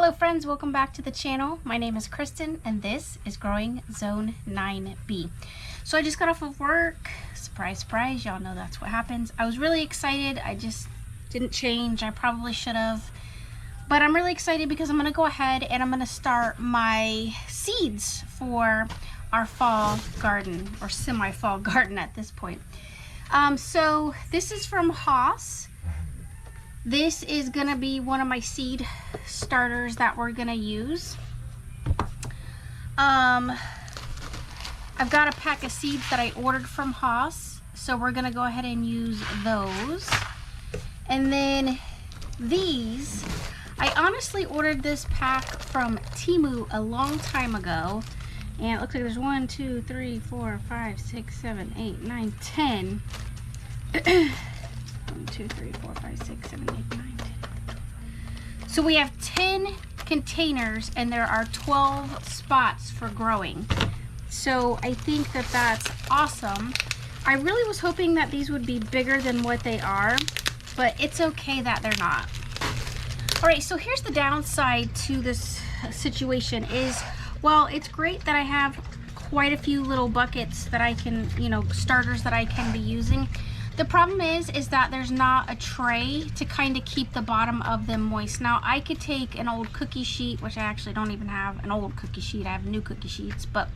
Hello friends, welcome back to the channel. My name is Kristen and this is Growing Zone 9B. So I just got off of work. Surprise, surprise, y'all know that's what happens. I was really excited. I just didn't change. I probably should have. But I'm really excited because I'm going to go ahead and I'm going to start my seeds for our fall garden, or semi-fall garden at this point. So this is from Haas. This is gonna be one of my seed starters that we're gonna use. I've got a pack of seeds that I ordered from Haas, so we're gonna go ahead and use those. And then these, I honestly ordered this pack from Temu a long time ago, and it looks like there's 1, 2, 3, 4, 5, 6, 7, 8, 9, 10. 1, 2, 3, 4, 5, 6, 7, 8, 9, 10. So we have 10 containers and there are 12 spots for growing. So I think that that's awesome. I really was hoping that these would be bigger than what they are, but it's okay that they're not. All right, so here's the downside to this situation is, while it's great that I have quite a few little buckets that I can, starters that I can be using, the problem is that there's not a tray to kind of keep the bottom of them moist. Now, I could take an old cookie sheet, which I actually don't even have an old cookie sheet. I have new cookie sheets, but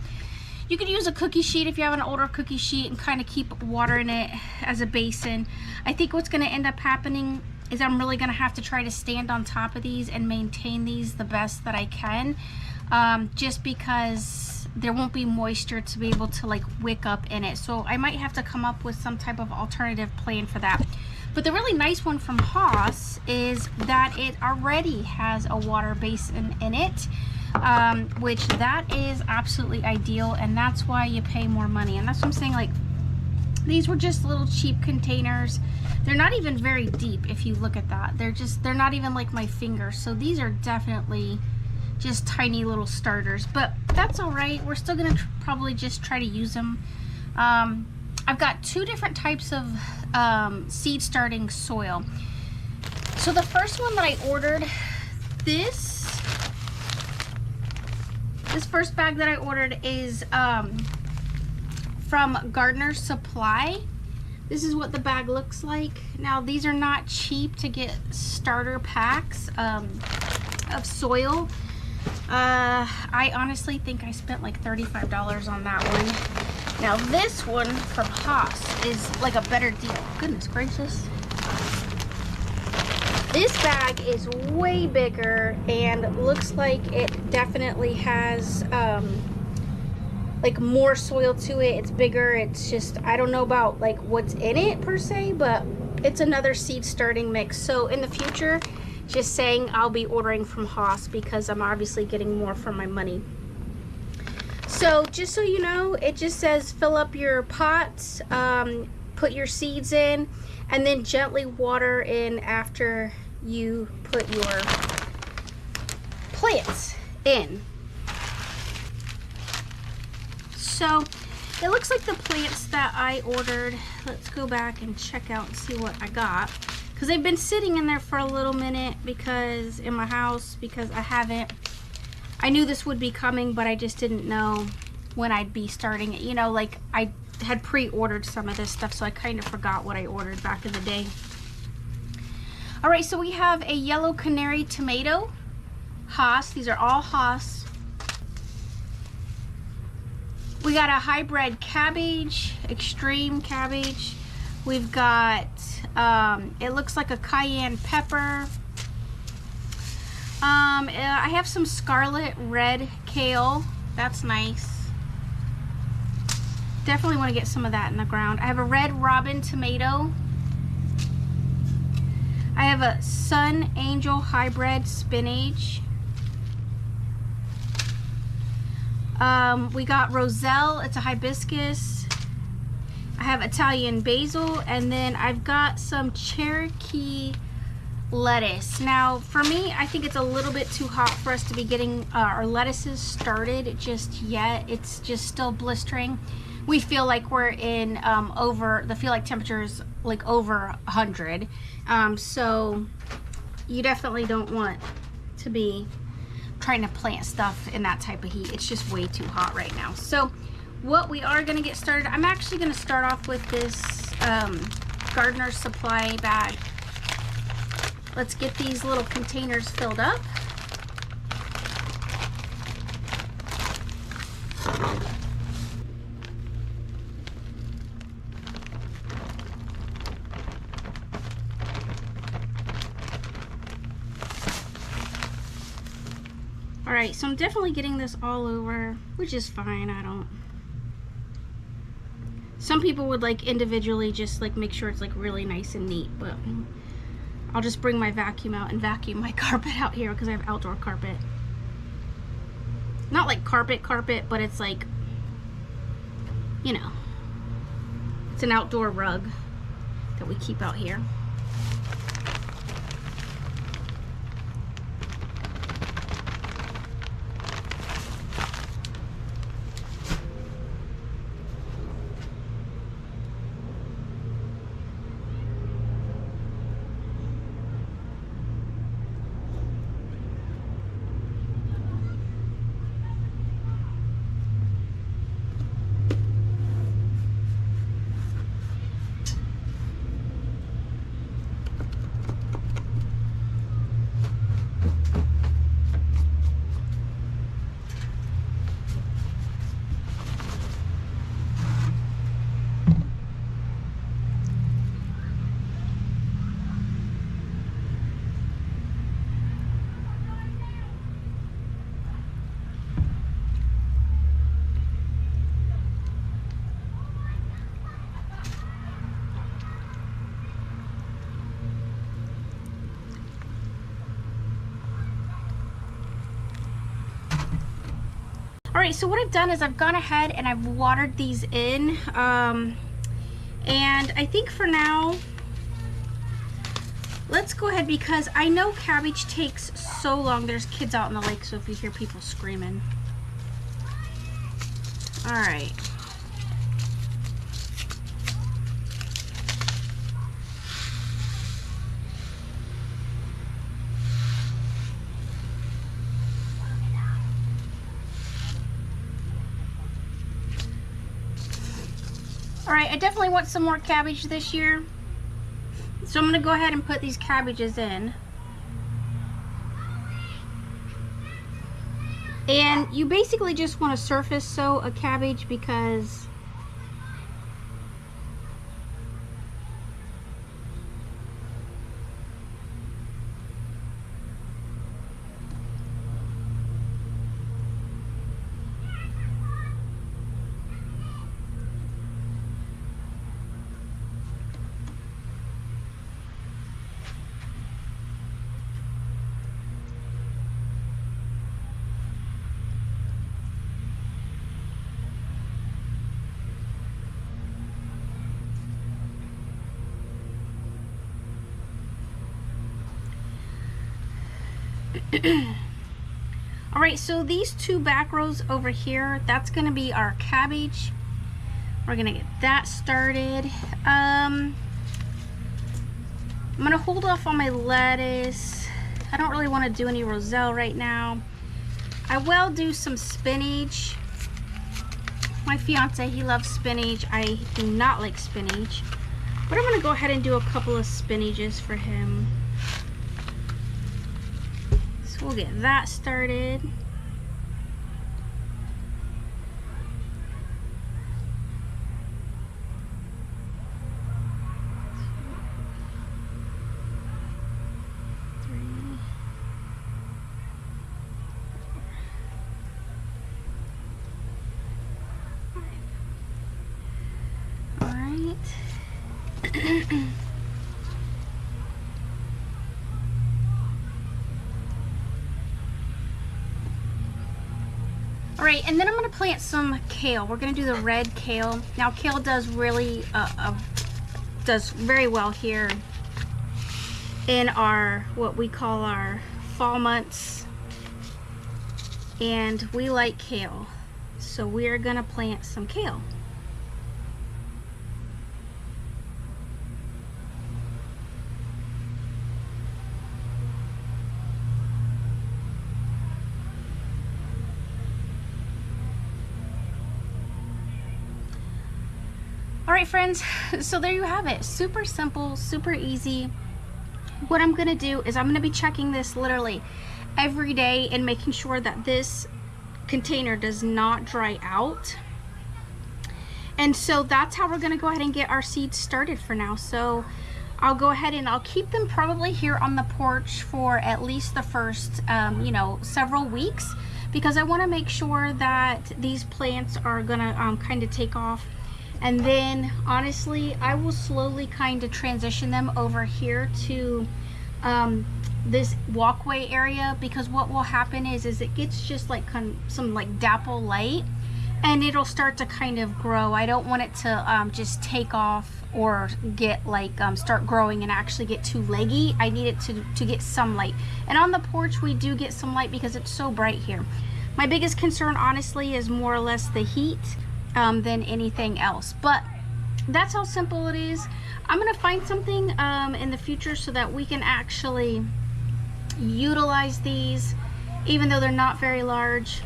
you could use a cookie sheet if you have an older cookie sheet and kind of keep water in it as a basin. I think what's going to end up happening is I'm really going to have to try to stand on top of these and maintain these the best that I can, just because there won't be moisture to be able to wick up in it. So I might have to come up with some type of alternative plan for that. But the really nice one from Haas is that it already has a water basin in it, which that is absolutely ideal, and that's why you pay more money. And that's what I'm saying, these were just little cheap containers. They're not even very deep if you look at that. They're not even like my finger. So these are definitely just tiny little starters, but that's all right. We're still gonna probably just try to use them. I've got two different types of seed starting soil. So the first one that I ordered, this first bag that I ordered is from Gardener Supply. This is what the bag looks like. Now, these are not cheap to get starter packs of soil. I honestly think I spent like $35 on that one. Now this one from Haas is like a better deal. Goodness gracious. This bag is way bigger and looks like it definitely has like more soil to it. It's bigger. It's just, I don't know about what's in it per se, but it's another seed starting mix. So in the future, just saying, I'll be ordering from Haas because I'm obviously getting more for my money. So just so you know, it just says fill up your pots, put your seeds in, and then gently water in after you put your plants in. So it looks like the plants that I ordered, let's go back and check out and see what I got. Because they've been sitting in there for a little minute in my house because I knew this would be coming, but I just didn't know when I'd be starting it. I had pre-ordered some of this stuff, so I kind of forgot what I ordered back in the day. All right, so we have a yellow canary tomato, Haas. These are all Haas. We got a hybrid cabbage, extreme cabbage. We've got, it looks like a cayenne pepper. I have some scarlet red kale. That's nice. Definitely want to get some of that in the ground. I have a red robin tomato. I have a sun angel hybrid spinach. We got roselle. It's a hibiscus. I have Italian basil, and then I've got some Cherokee lettuce. Now, for me, I think it's a little bit too hot for us to be getting our lettuces started just yet. It's just still blistering. We feel like we're in the feel like temperature is like over 100. So you definitely don't want to be trying to plant stuff in that type of heat. It's just way too hot right now. So what we are going to get started, I'm actually going to start off with this Gardener's Supply bag. Let's get these little containers filled up. Alright, so I'm definitely getting this all over, which is fine. Some people would like individually just like make sure it's like really nice and neat, but I'll just bring my vacuum out and vacuum my carpet out here because I have outdoor carpet. Not like carpet, but it's like, you know, it's an outdoor rug that we keep out here. Alright, so what I've done is I've gone ahead and I've watered these in, and I think for now, let's go ahead because I know cabbage takes so long. There's kids out in the lake, so if you hear people screaming. Alright. Alright, I definitely want some more cabbage this year. So I'm going to go ahead and put these cabbages in. And you basically just want to surface sow a cabbage because Alright, so these two back rows over here, that's going to be our cabbage. We're going to get that started. I'm going to hold off on my lettuce. I don't really want to do any roselle right now. I will do some spinach. My fiance, he loves spinach. I do not like spinach. But I'm going to go ahead and do a couple of spinaches for him. We'll get that started. All right. Alright, and then I'm going to plant some kale. We're going to do the red kale. Now, kale does really, does very well here in our, what we call our fall months. And we like kale. So we're going to plant some kale. All right, friends, so there you have it. Super simple, super easy. What I'm gonna do is I'm gonna be checking this literally every day and making sure that this container does not dry out. And so that's how we're gonna go ahead and get our seeds started for now. So I'll go ahead and I'll keep them probably here on the porch for at least the first, you know, several weeks, because I wanna make sure that these plants are gonna kind of take off. And then honestly, I will slowly kind of transition them over here to this walkway area, because what will happen is it gets just like some like dapple light and it'll start to kind of grow. I don't want it to just take off or get like start growing and actually get too leggy. I need it to get some light. And on the porch we do get some light because it's so bright here. My biggest concern honestly is more or less the heat than anything else, but that's how simple it is. I'm gonna find something in the future so that we can actually utilize these, even though they're not very large.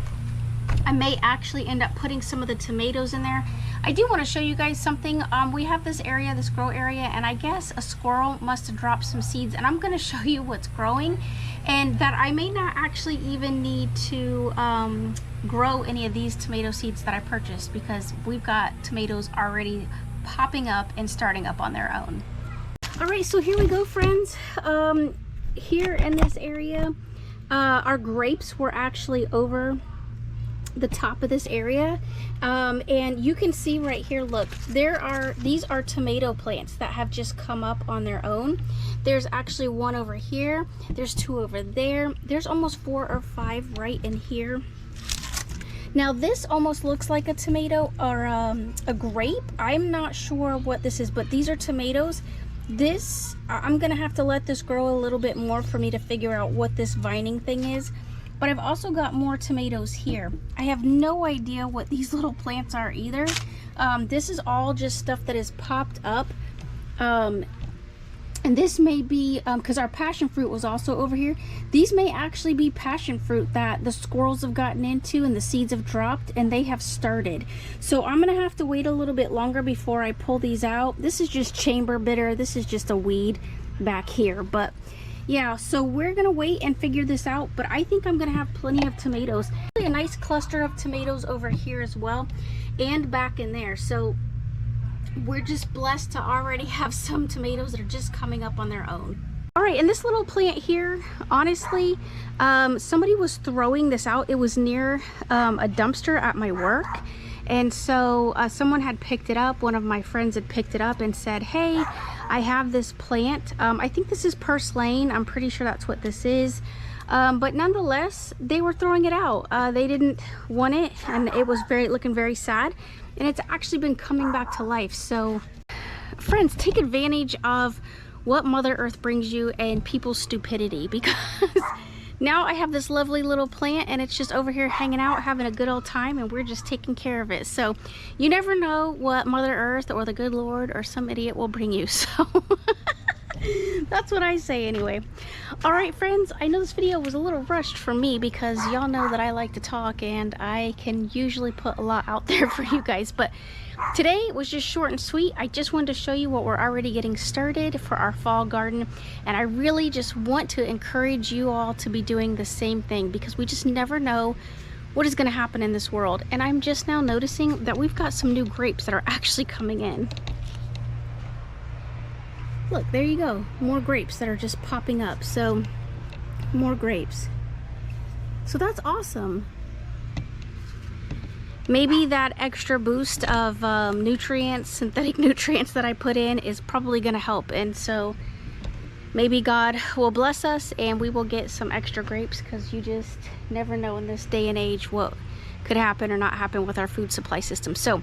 I may actually end up putting some of the tomatoes in there. I do want to show you guys something. We have this area, this grow area, and I guess a squirrel must have dropped some seeds, and I'm going to show you what's growing, and that I may not actually even need to grow any of these tomato seeds that I purchased, because we've got tomatoes already popping up and starting up on their own. All right, so here we go, friends. Here in this area, our grapes were actually over the top of this area, and you can see right here, look, these are tomato plants that have just come up on their own. There's actually one over here, there's two over there, there's almost 4 or 5 right in here. Now this almost looks like a tomato or a grape. I'm not sure what this is, but these are tomatoes. This, I'm gonna have to let this grow a little bit more for me to figure out what this vining thing is. But I've also got more tomatoes here. I have no idea what these little plants are either. This is all just stuff that is popped up. And this may be, because our passion fruit was also over here. These may actually be passion fruit that the squirrels have gotten into and the seeds have dropped and they have started. So I'm gonna have to wait a little bit longer before I pull these out. This is just chamber bitter. This is just a weed back here. But yeah, so we're gonna wait and figure this out, but I think I'm gonna have plenty of tomatoes. A nice cluster of tomatoes over here as well, and back in there. So we're just blessed to already have some tomatoes that are just coming up on their own. All right, and this little plant here, honestly, somebody was throwing this out. It was near a dumpster at my work. And so someone had picked it up. One of my friends had picked it up and said, hey, I have this plant. I think this is purslane. I'm pretty sure that's what this is. But nonetheless, they were throwing it out. They didn't want it, and it was looking very sad. And it's actually been coming back to life. So friends, take advantage of what Mother Earth brings you and people's stupidity, because now I have this lovely little plant and it's just over here hanging out, having a good old time, and we're just taking care of it. So you never know what Mother Earth or the good Lord or some idiot will bring you. So that's what I say anyway. All right, friends, I know this video was a little rushed for me because y'all know that I like to talk and I can usually put a lot out there for you guys, but today was just short and sweet. I just wanted to show you what we're already getting started for our fall garden, and I really just want to encourage you all to be doing the same thing, because we just never know what is going to happen in this world. And I'm just now noticing that we've got some new grapes that are actually coming in. Look, there you go, more grapes that are just popping up. So more grapes, so that's awesome. Maybe that extra boost of nutrients, synthetic nutrients that I put in is probably going to help, and so maybe God will bless us and we will get some extra grapes, because you just never know in this day and age what could happen or not happen with our food supply system. So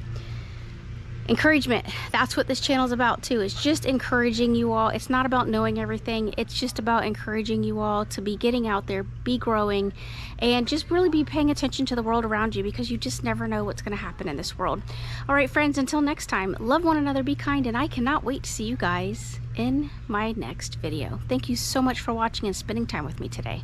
encouragement, that's what this channel is about too. It's just encouraging you all. It's not about knowing everything. It's just about encouraging you all to be getting out there, be growing, and just really be paying attention to the world around you, because you just never know what's going to happen in this world. All right, friends, until next time, love one another, be kind, and I cannot wait to see you guys in my next video. Thank you so much for watching and spending time with me today.